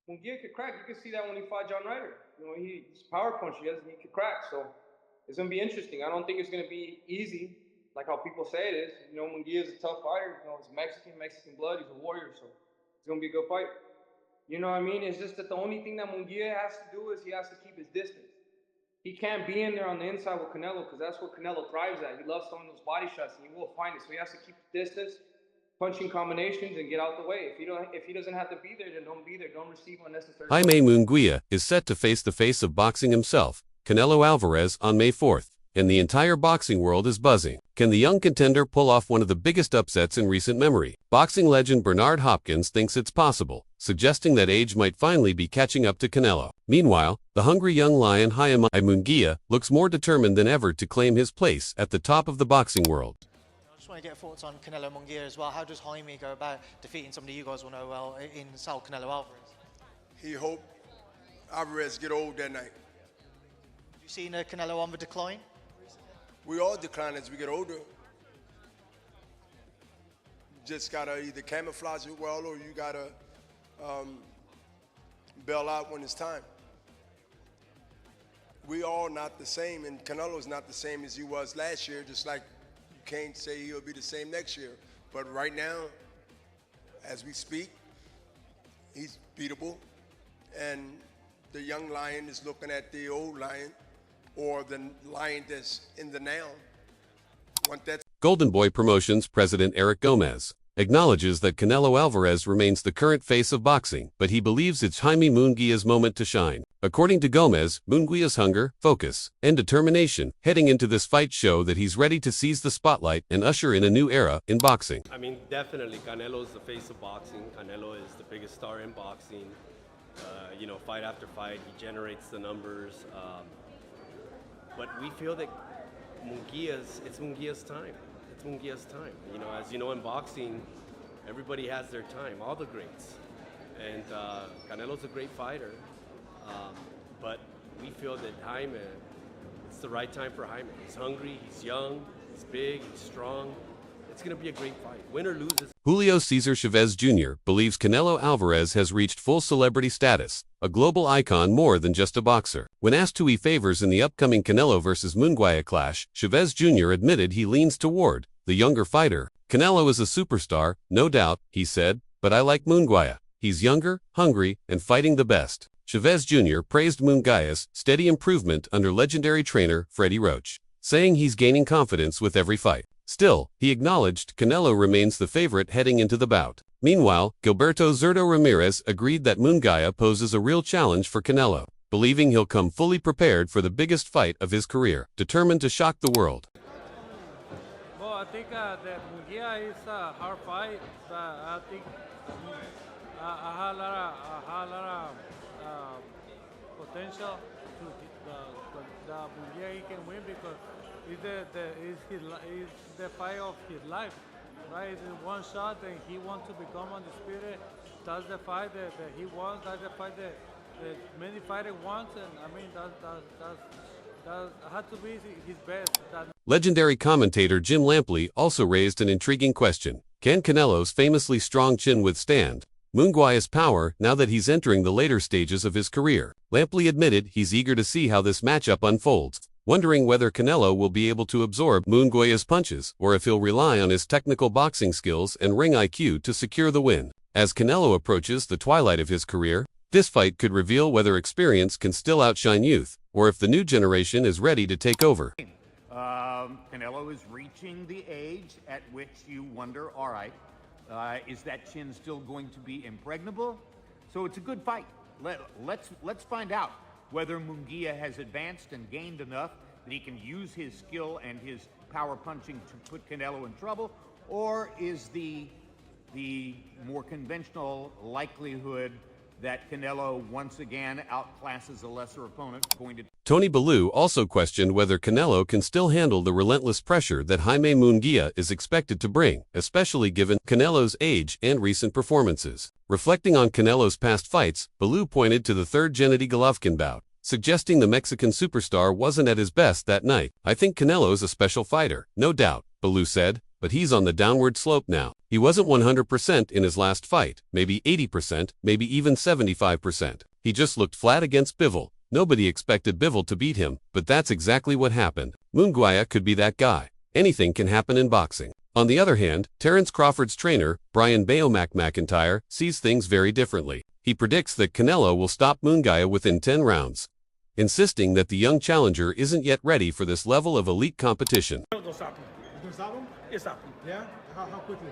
Munguia could crack. You can see that when he fought John Ryder. You know, he's power punch. He could crack. So it's gonna be interesting. I don't think it's gonna be easy, like how people say it is. You know, Munguia is a tough fighter. You know, he's Mexican blood. He's a warrior. So it's gonna be a good fight. You know what I mean? It's just that the only thing that Munguia has to do is he has to keep his distance. He can't be in there on the inside with Canelo because that's what Canelo thrives at. He loves throwing those body shots, and he will find it. So he has to keep the distance, punching combinations, and get out the way. If he doesn't have to be there, then don't be there. Don't receive unnecessary. Jaime Munguia is set to face the face of boxing himself, Canelo Alvarez, on May 4th, and the entire boxing world is buzzing. Can the young contender pull off one of the biggest upsets in recent memory? Boxing legend Bernard Hopkins thinks it's possible, suggesting that age might finally be catching up to Canelo. Meanwhile, the hungry young lion Jaime Munguia looks more determined than ever to claim his place at the top of the boxing world. I just want to get thoughts on Canelo Munguia as well. How does Jaime go about defeating somebody you guys will know well in Saul Canelo Alvarez? He hoped Alvarez get old that night. Have you seen Canelo on the decline? We all decline as we get older. You just gotta either camouflage it well or you gotta bail out when it's time. We all not the same, and Canelo's not the same as he was last year, just like you can't say he'll be the same next year. But right now, as we speak, he's beatable, and the young lion is looking at the old lion, or the lion that's in the now. Golden Boy Promotions president Eric Gomez acknowledges that Canelo Alvarez remains the current face of boxing, but he believes it's Jaime Munguia's moment to shine. According to Gomez, Munguia's hunger, focus, and determination heading into this fight show that he's ready to seize the spotlight and usher in a new era in boxing. I mean, definitely, Canelo's the face of boxing. Canelo is the biggest star in boxing. You know, fight after fight, he generates the numbers. But we feel that it's Munguia's time. It's Munguia's time. You know, as you know, in boxing, everybody has their time, all the greats. And Canelo's a great fighter. But we feel that Jaime, it's the right time for Jaime. He's hungry, he's young, he's big, he's strong. It's going to be a great fight. Win or lose. Julio Cesar Chavez Jr. believes Canelo Alvarez has reached full celebrity status, a global icon more than just a boxer. When asked who he favors in the upcoming Canelo vs. Munguia clash, Chavez Jr. admitted he leans toward the younger fighter. Canelo is a superstar, no doubt, he said, but I like Munguia. He's younger, hungry, and fighting the best. Chavez Jr. praised Munguia's steady improvement under legendary trainer Freddie Roach, saying he's gaining confidence with every fight. Still, he acknowledged Canelo remains the favorite heading into the bout. Meanwhile, Gilberto Zurdo Ramirez agreed that Munguia poses a real challenge for Canelo, believing he'll come fully prepared for the biggest fight of his career, determined to shock the world. Well, I think that Munguia is a hard fight. I think I have a lot of potential to the Munguia he can win because it's the fight of his life, right? It's one shot and he wants to become undisputed. That's the fight that he wants. That's the fight that many fighters want, and I mean that had to be his best. Legendary commentator Jim Lampley also raised an intriguing question. Can Canelo's famously strong chin withstand Munguia's power now that he's entering the later stages of his career? Lampley admitted he's eager to see how this matchup unfolds, wondering whether Canelo will be able to absorb Munguia's punches or if he'll rely on his technical boxing skills and ring IQ to secure the win. As Canelo approaches the twilight of his career, this fight could reveal whether experience can still outshine youth or if the new generation is ready to take over. Canelo is reaching the age at which you wonder, all right, is that chin still going to be impregnable? So it's a good fight. Let's find out whether Munguia has advanced and gained enough that he can use his skill and his power punching to put Canelo in trouble, or is the more conventional likelihood that Canelo once again outclasses a lesser opponent going to... Tony Bellew also questioned whether Canelo can still handle the relentless pressure that Jaime Munguia is expected to bring, especially given Canelo's age and recent performances. Reflecting on Canelo's past fights, Bellew pointed to the third Gennady Golovkin bout, suggesting the Mexican superstar wasn't at his best that night. I think Canelo's a special fighter, no doubt, Bellew said, but he's on the downward slope now. He wasn't 100% in his last fight, maybe 80%, maybe even 75%. He just looked flat against Bivol. Nobody expected Bivol to beat him, but that's exactly what happened. Munguia could be that guy. Anything can happen in boxing. On the other hand, Terence Crawford's trainer, Brian Bayomack McIntyre, sees things very differently. He predicts that Canelo will stop Munguia within 10 rounds, insisting that the young challenger isn't yet ready for this level of elite competition. It's gonna stop him. It's gonna stop him? It's stop him. Yeah? How quickly?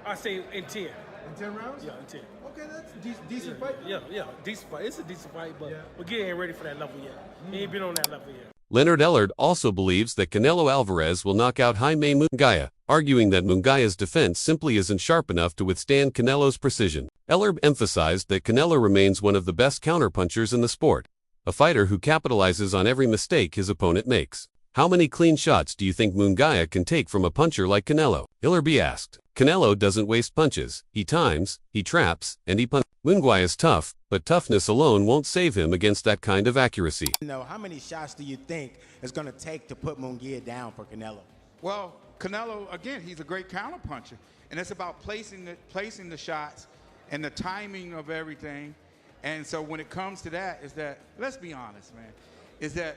I say in 10. In 10 rounds? Yeah, in 10. Okay, that's decent fight. Yeah, decent fight. It's a decent fight, but McGee ain't ready for that level yet. He ain't been on that level yet. Leonard Ellard also believes that Canelo Alvarez will knock out Jaime Munguia, arguing that Munguia's defense simply isn't sharp enough to withstand Canelo's precision. Ellard emphasized that Canelo remains one of the best counterpunchers in the sport, a fighter who capitalizes on every mistake his opponent makes. How many clean shots do you think Munguia can take from a puncher like Canelo? Illerby asked. Canelo doesn't waste punches. He times, he traps, and he punches. Munguia is tough, but toughness alone won't save him against that kind of accuracy. How many shots do you think it's going to take to put Munguia down for Canelo? Well, Canelo, again, he's a great counterpuncher, and it's about placing the shots and the timing of everything. And so when it comes to that, is that, let's be honest, man, is that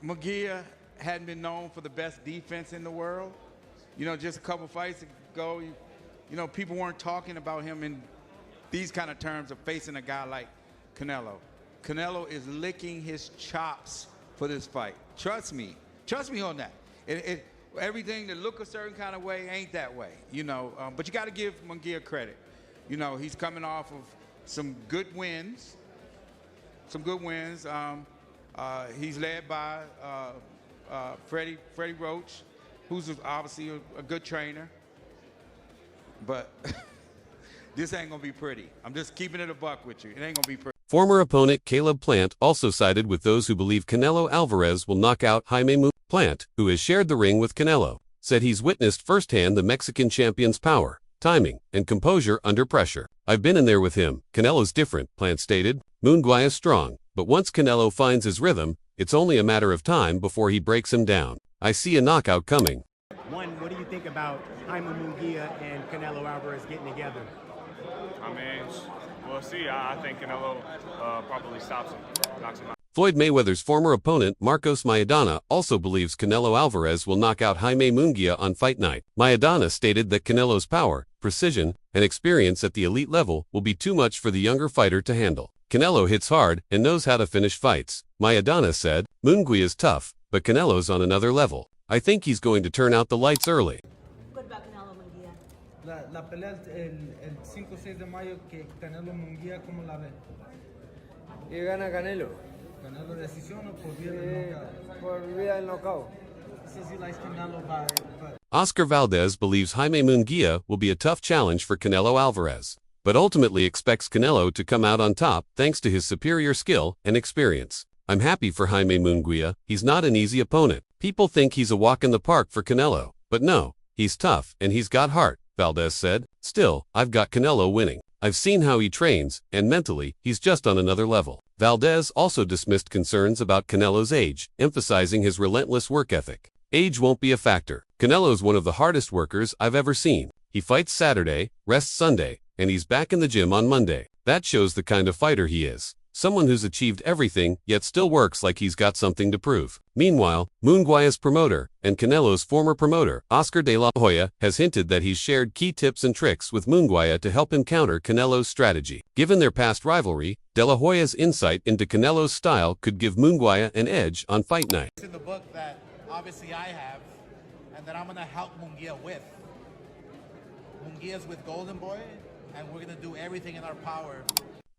Munguia hadn't been known for the best defense in the world. You know, just a couple fights ago, you know, people weren't talking about him in these kind of terms of facing a guy like Canelo. Canelo is licking his chops for this fight. Trust me on that. Everything that look a certain kind of way ain't that way, you know. But you got to give Munguia credit. You know, he's coming off of some good wins. He's led by Freddie Roach, who's obviously a good trainer. But this ain't gonna be pretty. I'm just keeping it a buck with you. It ain't gonna be pretty. Former opponent Caleb Plant also sided with those who believe Canelo Alvarez will knock out Jaime Munguia. Plant, who has shared the ring with Canelo, said he's witnessed firsthand the Mexican champion's power, timing, and composure under pressure. I've been in there with him. Canelo's different, Plant stated. Munguia is strong, but once Canelo finds his rhythm, it's only a matter of time before he breaks him down. I see a knockout coming. One, what do you think about Jaime Munguia and Canelo Alvarez getting together? I mean, we'll see. I think Canelo probably stops him, knocks him out. Floyd Mayweather's former opponent, Marcos Maidana, also believes Canelo Alvarez will knock out Jaime Munguia on fight night. Maidana stated that Canelo's power, precision, and experience at the elite level will be too much for the younger fighter to handle. Canelo hits hard and knows how to finish fights. Maidana said, Munguia is tough, but Canelo's on another level. I think he's going to turn out the lights early. What about Canelo Munguia? La pelea el 5-6 de mayo que Canelo Munguia, ¿cómo la ve? Y gana Canelo. ¿Canelo decisión o por vía del knockout? Por vía del knockout. Says he likes Canelo by... Oscar Valdez believes Jaime Munguia will be a tough challenge for Canelo Alvarez, but ultimately expects Canelo to come out on top thanks to his superior skill and experience. I'm happy for Jaime Munguia. He's not an easy opponent. People think he's a walk in the park for Canelo, but no, he's tough and he's got heart, Valdez said. Still, I've got Canelo winning. I've seen how he trains, and mentally, he's just on another level. Valdez also dismissed concerns about Canelo's age, emphasizing his relentless work ethic. Age won't be a factor. Canelo's one of the hardest workers I've ever seen. He fights Saturday, rests Sunday, and he's back in the gym on Monday. That shows the kind of fighter he is. Someone who's achieved everything, yet still works like he's got something to prove. Meanwhile, Munguia's promoter, and Canelo's former promoter, Oscar De La Hoya, has hinted that he's shared key tips and tricks with Munguia to help him counter Canelo's strategy. Given their past rivalry, De La Hoya's insight into Canelo's style could give Munguia an edge on fight night. It's in the book that obviously I have, and that I'm going to help Munguia with. Munguia's with Golden Boy, and we're going to do everything in our power.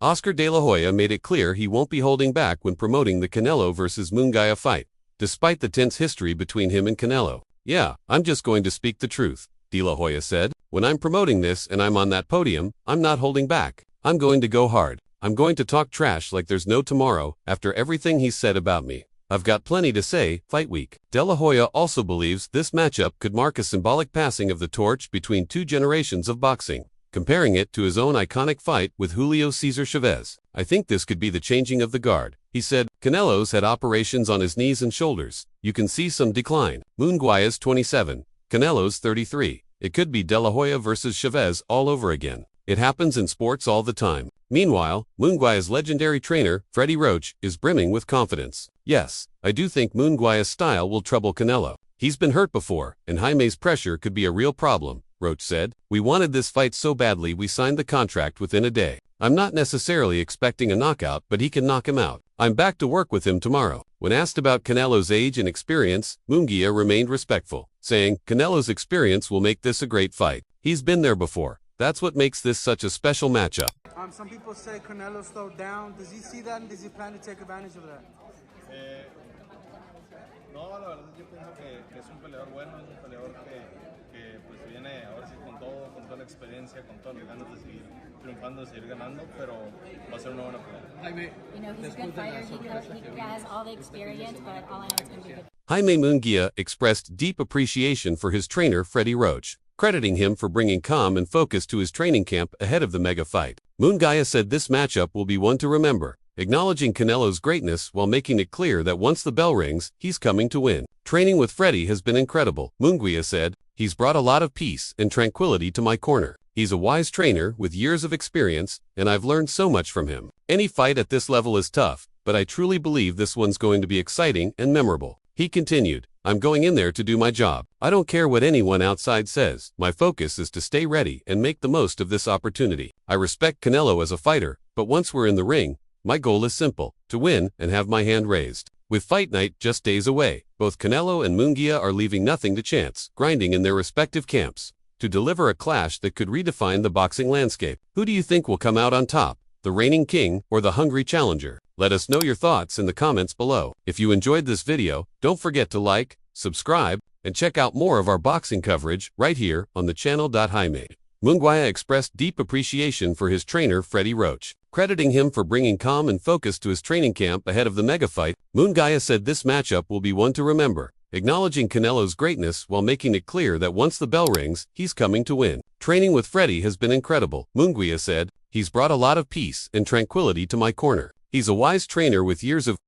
Oscar De La Hoya made it clear he won't be holding back when promoting the Canelo vs. Munguia fight, despite the tense history between him and Canelo. Yeah, I'm just going to speak the truth, De La Hoya said. When I'm promoting this and I'm on that podium, I'm not holding back. I'm going to go hard. I'm going to talk trash like there's no tomorrow after everything he's said about me. I've got plenty to say, fight week. De La Hoya also believes this matchup could mark a symbolic passing of the torch between two generations of boxing, comparing it to his own iconic fight with Julio Cesar Chavez. I think this could be the changing of the guard. He said, Canelo's had operations on his knees and shoulders. You can see some decline. Munguia's 27. Canelo's 33. It could be De La Hoya versus Chavez all over again. It happens in sports all the time. Meanwhile, Munguia's legendary trainer, Freddie Roach, is brimming with confidence. Yes, I do think Munguia's style will trouble Canelo. He's been hurt before, and Jaime's pressure could be a real problem, Roach said. We wanted this fight so badly we signed the contract within a day. I'm not necessarily expecting a knockout, but he can knock him out. I'm back to work with him tomorrow. When asked about Canelo's age and experience, Munguia remained respectful, saying, Canelo's experience will make this a great fight. He's been there before. That's what makes this such a special matchup. Some people say Canelo slowed down. Does he see that and does he plan to take advantage of that? No, la verdad yo pienso que es un peleador bueno, es un peleador que pues viene ahora sí con todo, con toda la experiencia, con todas las ganas de seguir triunfando, de seguir ganando, pero va a ser una buena pelea. You know, he's a good fighter, he has all the experience, but all I know it's going to be good. Jaime Munguia expressed deep appreciation for his trainer Freddie Roach, crediting him for bringing calm and focus to his training camp ahead of the mega fight. Munguia said this matchup will be one to remember, acknowledging Canelo's greatness while making it clear that once the bell rings, he's coming to win. Training with Freddie has been incredible, Munguia said. He's brought a lot of peace and tranquility to my corner. He's a wise trainer with years of experience, and I've learned so much from him. Any fight at this level is tough, but I truly believe this one's going to be exciting and memorable. He continued, I'm going in there to do my job. I don't care what anyone outside says. My focus is to stay ready and make the most of this opportunity. I respect Canelo as a fighter, but once we're in the ring, my goal is simple, to win and have my hand raised. With fight night just days away, both Canelo and Munguia are leaving nothing to chance, grinding in their respective camps to deliver a clash that could redefine the boxing landscape. Who do you think will come out on top, the reigning king or the hungry challenger? Let us know your thoughts in the comments below. If you enjoyed this video, don't forget to like, subscribe, and check out more of our boxing coverage right here on the channel. Jaime Munguia expressed deep appreciation for his trainer Freddie Roach, crediting him for bringing calm and focus to his training camp ahead of the mega fight. Munguia said this matchup will be one to remember, acknowledging Canelo's greatness while making it clear that once the bell rings, he's coming to win. Training with Freddie has been incredible, Munguia said. He's brought a lot of peace and tranquility to my corner. He's a wise trainer with years of